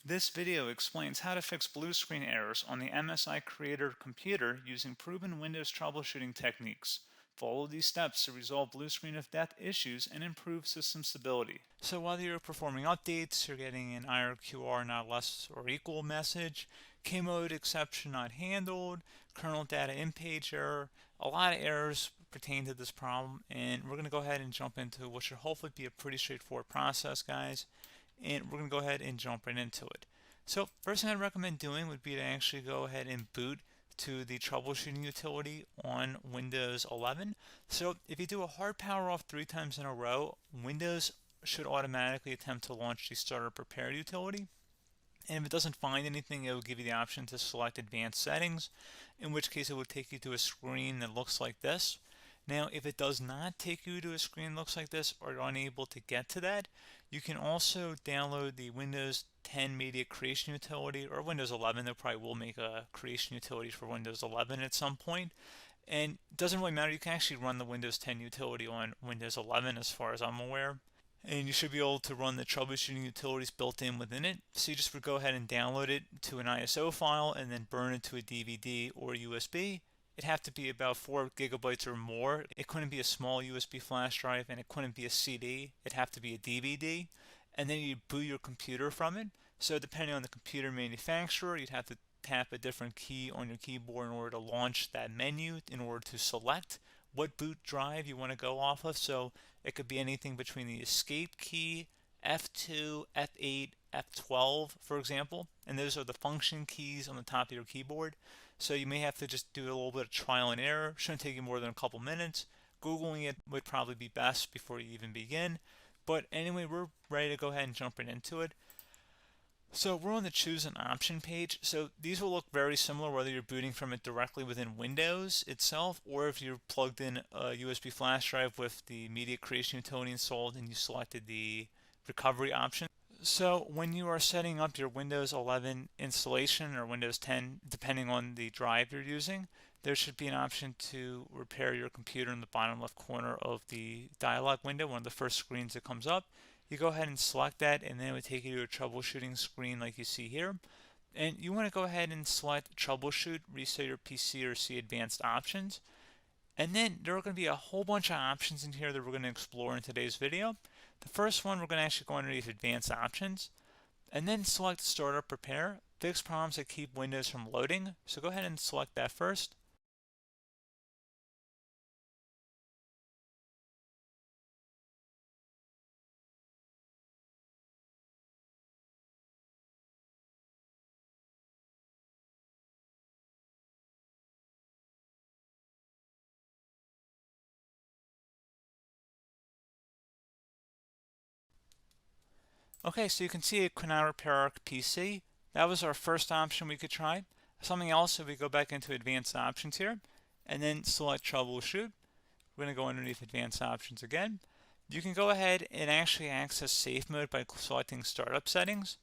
This video explains how to fix blue screen errors on the MSI Creator computer using proven Windows troubleshooting techniques. Follow these steps to resolve blue screen of death issues and improve system stability. So while you're performing updates, you're getting an IRQR not less or equal message, K-mode exception not handled, kernel data in page error. A lot of errors pertain to this problem, and we're going to go ahead and jump into what should hopefully be a pretty straightforward process, guys. And we're going to go ahead and jump right into it. So first thing I'd recommend doing would be to actually go ahead and boot to the troubleshooting utility on Windows 11. So if you do a hard power off 3 times in a row, Windows should automatically attempt to launch the starter prepared utility. And if it doesn't find anything, it will give you the option to select advanced settings, in which case it will take you to a screen that looks like this. Now, if it does not take you to a screen that looks like this, or you're unable to get to that, you can also download the Windows 10 Media Creation Utility, or Windows 11. They probably will make a creation utility for Windows 11 at some point. And it doesn't really matter. You can actually run the Windows 10 utility on Windows 11 as far as I'm aware. And you should be able to run the troubleshooting utilities built in within it. So you just would go ahead and download it to an ISO file and then burn it to a DVD or USB. It'd have to be about 4 gigabytes or more. It couldn't be a small USB flash drive, and it couldn't be a CD. It'd have to be a DVD. And then you'd boot your computer from it. So depending on the computer manufacturer, you'd have to tap a different key on your keyboard in order to launch that menu, in order to select what boot drive you want to go off of. So it could be anything between the escape key, F2, F8, F12, for example. And those are the function keys on the top of your keyboard. So you may have to just do a little bit of trial and error. Shouldn't take you more than a couple minutes. Googling it would probably be best before you even begin. But anyway, we're ready to go ahead and jump right into it. So we're on the choose an option page. So these will look very similar whether you're booting from it directly within Windows itself, or if you're plugged in a USB flash drive with the media creation utility installed and you selected the recovery option. So when you are setting up your Windows 11 installation or Windows 10, depending on the drive you're using, there should be an option to repair your computer in the bottom left corner of the dialog window, one of the first screens that comes up. You go ahead and select that, and then it would take you to a troubleshooting screen like you see here. And you want to go ahead and select troubleshoot, reset your PC, or see advanced options. And then there are going to be a whole bunch of options in here that we're going to explore in today's video. The first one, we're going to actually go underneath advanced options, and then select startup prepare, fix problems that keep Windows from loading. So go ahead and select that first. Okay, so you can see it could not repair our PC. That was our first option we could try. Something else, if we go back into advanced options here, and then select troubleshoot, we're going to go underneath advanced options again. You can go ahead and actually access safe mode by selecting startup settings.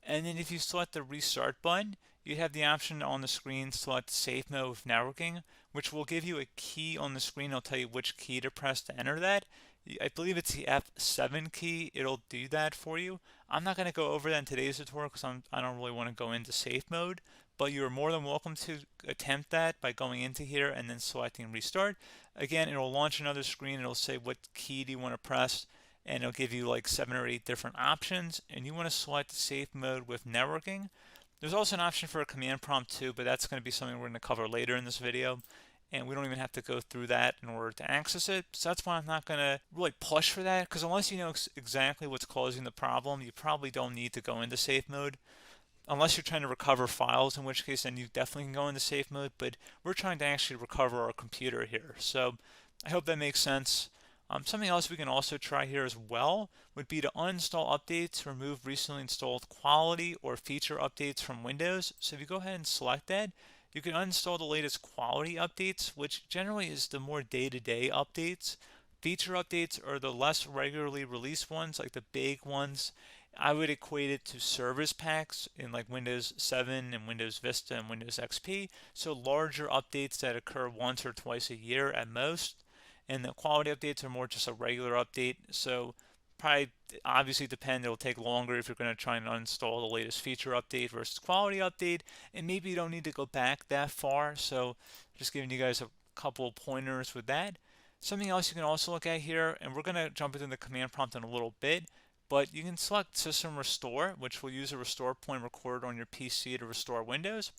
And then if you select the restart button, you have the option on the screen select safe mode with networking, which will give you a key on the screen. It'll tell you which key to press to enter that. I believe it's the F7 key. It'll do that for you. I'm not going to go over that in today's tutorial because I don't really want to go into safe mode, but you're more than welcome to attempt that by going into here and then selecting restart. Again, it'll launch another screen. It'll say what key do you want to press, and it'll give you like 7 or 8 different options, and you want to select safe mode with networking. There's also an option for a command prompt too, but that's going to be something we're going to cover later in this video, and we don't even have to go through that in order to access it. So that's why I'm not going to really push for that, because unless you know exactly what's causing the problem, you probably don't need to go into safe mode. Unless you're trying to recover files, in which case then you definitely can go into safe mode, but we're trying to actually recover our computer here. So I hope that makes sense. Something else we can also try here as well would be to uninstall updates, remove recently installed quality or feature updates from Windows. So if you go ahead and select that, you can uninstall the latest quality updates, which generally is the more day-to-day updates. Feature updates are the less regularly released ones, like the big ones. I would equate it to service packs in like Windows 7 and Windows Vista and Windows XP. So larger updates that occur once or twice a year at most. And the quality updates are more just a regular update. So probably obviously depend. It'll take longer if you're going to try and uninstall the latest feature update versus quality update, and maybe you don't need to go back that far. So just giving you guys a couple pointers with that. Something else you can also look at here, and we're going to jump into the command prompt in a little bit, but you can select System Restore, which will use a restore point recorded on your PC to restore Windows.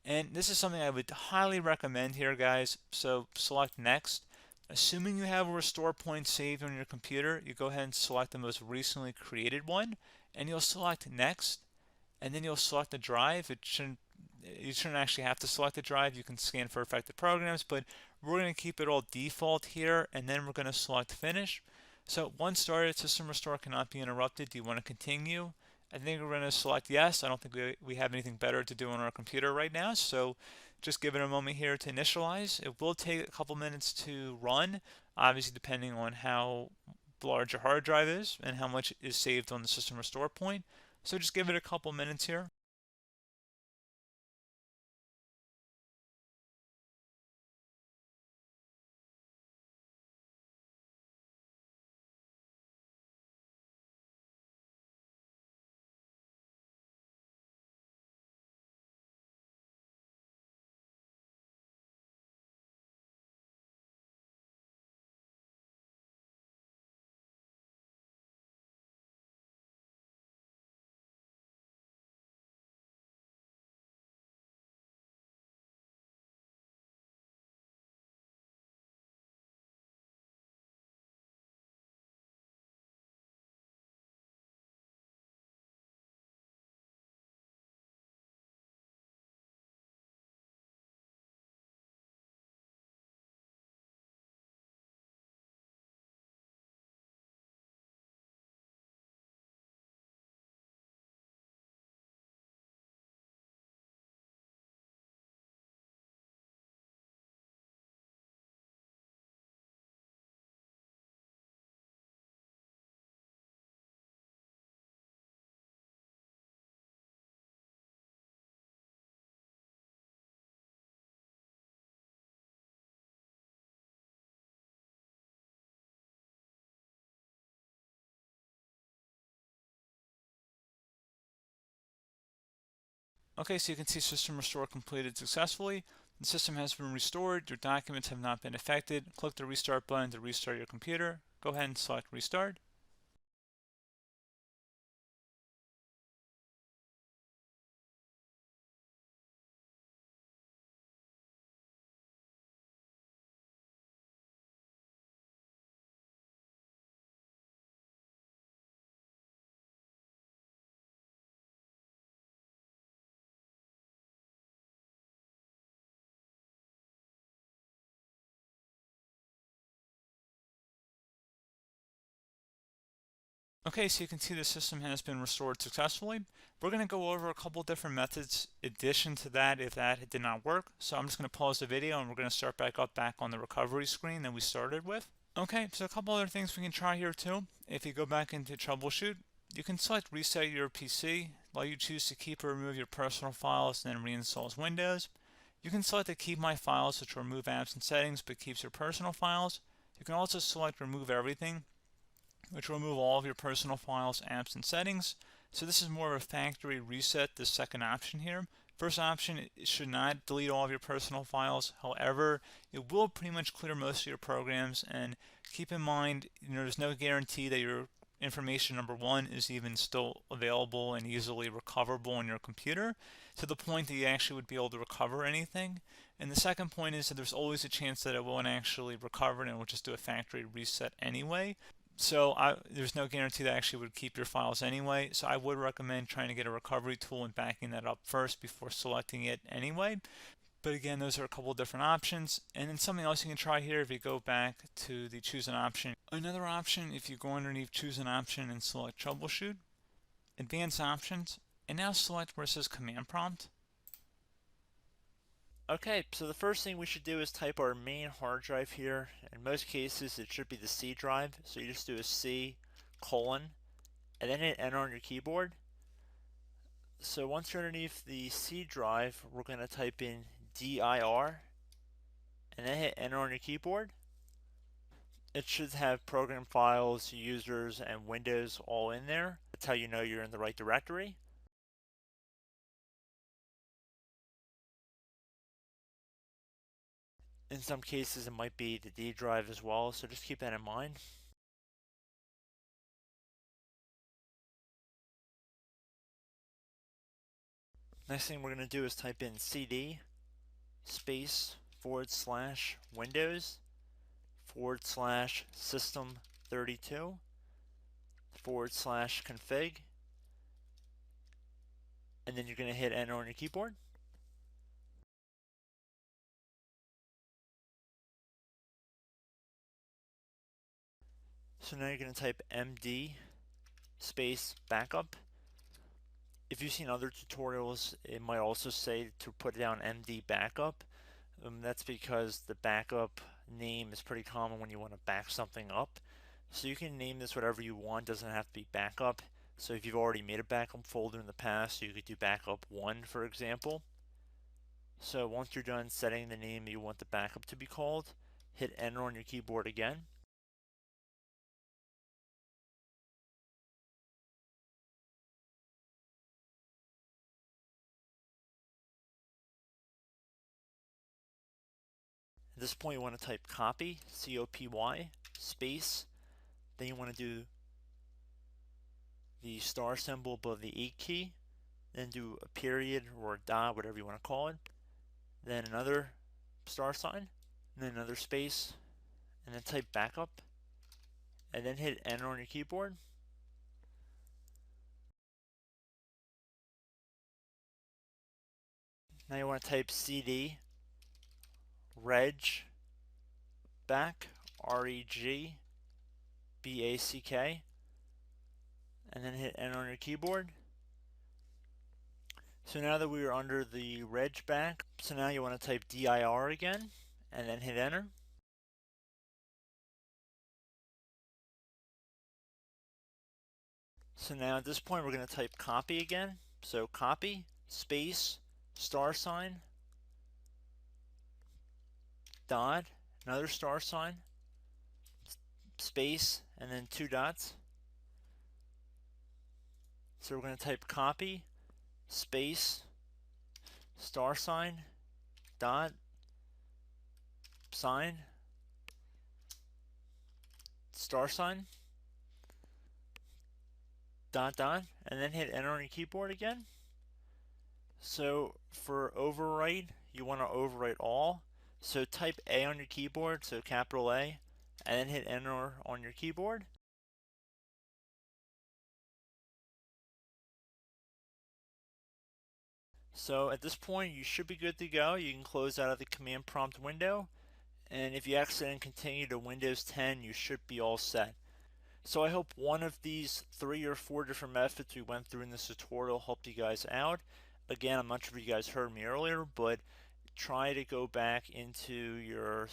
And this is something I would highly recommend here, guys. So select Next. Assuming you have a restore point saved on your computer, you go ahead and select the most recently created one, and you'll select Next, and then you'll select the drive. You shouldn't actually have to select the drive. You can scan for affected programs, but we're going to keep it all default here, and then we're going to select Finish. So once started, System Restore cannot be interrupted. Do you want to continue? I think we're going to select yes. I don't think we have anything better to do on our computer right now, so just give it a moment here to initialize. It will take a couple minutes to run, obviously depending on how large your hard drive is and how much is saved on the System Restore point. So just give it a couple minutes here. Okay, so you can see System Restore completed successfully. The system has been restored. Your documents have not been affected. Click the Restart button to restart your computer. Go ahead and select Restart. Okay, so you can see the system has been restored successfully. We're going to go over a couple different methods in addition to that if that did not work. So I'm just going to pause the video and we're going to start back on the recovery screen that we started with. Okay, so a couple other things we can try here too. If you go back into troubleshoot, you can select reset your PC, let you choose to keep or remove your personal files and then reinstalls Windows. You can select to keep my files, which will remove apps and settings but keeps your personal files. You can also select remove everything, which will remove all of your personal files, apps, and settings. So this is more of a factory reset, this second option here. First option, it should not delete all of your personal files. However, it will pretty much clear most of your programs, and keep in mind, there's no guarantee that your information, number one, is even still available and easily recoverable on your computer to the point that you actually would be able to recover anything. And the second point is that there's always a chance that it won't actually recover and it will just do a factory reset anyway. So there's no guarantee that actually would keep your files anyway. So I would recommend trying to get a recovery tool and backing that up first before selecting it anyway. But again, those are a couple of different options. And then something else you can try here if you go back to the choose an option. Another option, if you go underneath choose an option and select troubleshoot, advanced options, and now select where it says command prompt. Okay, so the first thing we should do is type our main hard drive here. In most cases, it should be the C drive. So you just do a C colon and then hit enter on your keyboard. So once you're underneath the C drive, we're going to type in dir and then hit enter on your keyboard. It should have program files, users, and Windows all in there. That's how you know you're in the right directory. In some cases, it might be the D drive as well, so just keep that in mind. Next thing we're going to do is type in cd space / Windows / system 32 / config, and then you're going to hit enter on your keyboard. So now you're going to type md space backup. If you've seen other tutorials, it might also say to put down md backup. That's because the backup name is pretty common when you want to back something up. So you can name this whatever you want, doesn't have to be backup. So if you've already made a backup folder in the past, you could do backup 1, for example. So once you're done setting the name you want the backup to be called, hit enter on your keyboard again. At this point you want to type copy, C-O-P-Y, space, then you want to do the star symbol above the 8 key, then do a period or a dot, whatever you want to call it, then another star sign, and then another space, and then type backup, and then hit enter on your keyboard. Now you want to type cd reg back, REG BACK, and then hit enter on your keyboard. So now that we are under the reg back, so now you want to type dir again, and then hit enter. So now at this point we're going to type copy again. So copy, space, star sign, dot, another star sign, space, and then 2 dots. So we're going to type copy, space, star sign, dot, sign, star sign, dot, dot, and then hit enter on your keyboard again. So for overwrite, you want to overwrite all. So type A on your keyboard, so capital A, and then hit enter on your keyboard. So at this point you should be good to go. You can close out of the command prompt window, and if you accidentally continue to Windows 10, you should be all set. So I hope one of these 3 or 4 different methods we went through in this tutorial helped you guys out. Again, I'm not sure if you guys heard me earlier, but try to go back into your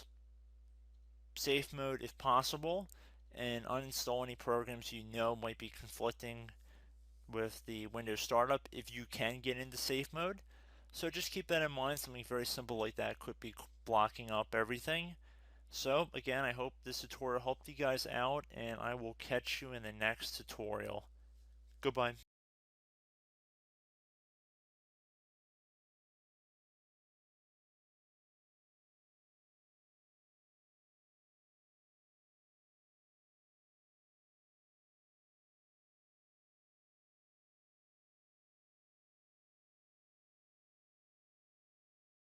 safe mode if possible and uninstall any programs you know might be conflicting with the Windows startup if you can get into safe mode. So just keep that in mind. Something very simple like that could be blocking up everything. So again, I hope this tutorial helped you guys out, and I will catch you in the next tutorial. Goodbye.